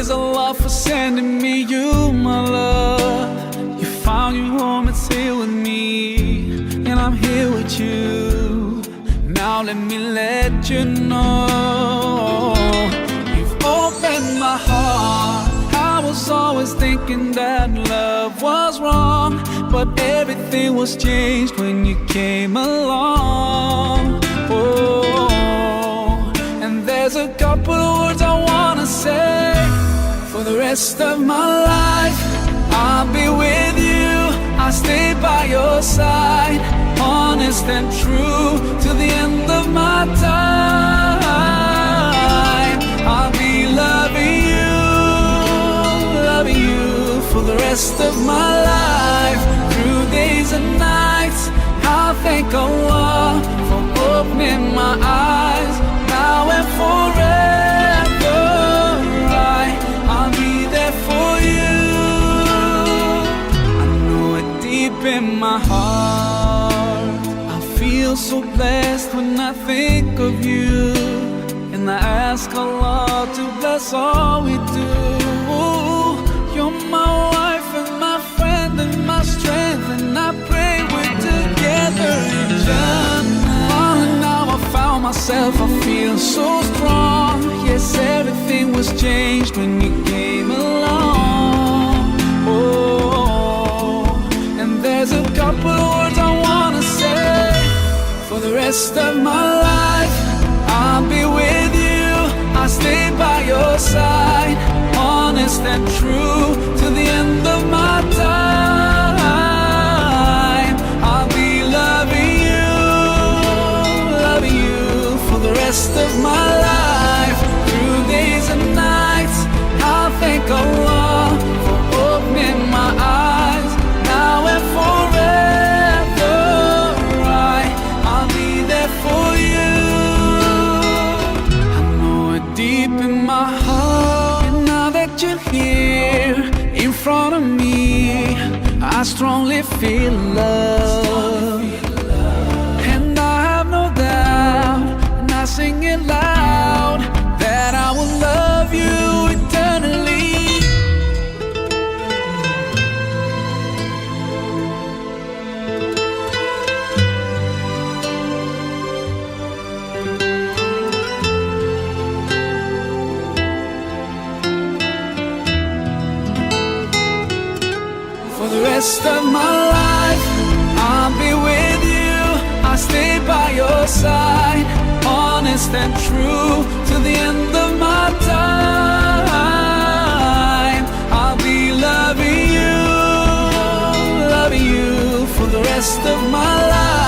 praise Allah for sending me you, my love. You found your home, it's here with me, and I'm here with you. Now let me let you know, you've opened my heart. I was always thinking that love was wrong, but everything was changed when you came along. Oh, and there's a couple of words I wanna say. For the rest of my life, I'll be with you, I'll stay by your side, honest and true to the end of my time. I'll be loving you for the rest of my life, through days and nights. I'll thank Allah for opening my eyes, now and forever. I'll be there for you. I know it deep in my heart, I feel so blessed when I think of you, and I ask Allah to bless all we do. You're my wife and my friend and my strength, and I pray we're together in Jannah. Oh, now I found myself, I feel so strong. Yes, everything was changed when you came along. Oh, and there's a couple of words I wanna say. For the rest of my life, I'll be with you, I'll stay by your side, honest and true to the end of my time. I'll be loving you for the rest of my life, through days and nights. I'll thank Allah for opening my eyes, now and forever. I'll be there for you. I know it deep in my heart, and now that you're here in front of me, I strongly feel love. And I have no doubt, and I sing it loud, that I will love you eternally. For the rest of my life, I'll be with you, I'll stay by your side, honest and true to the end of my time. I'll be loving you for the rest of my life.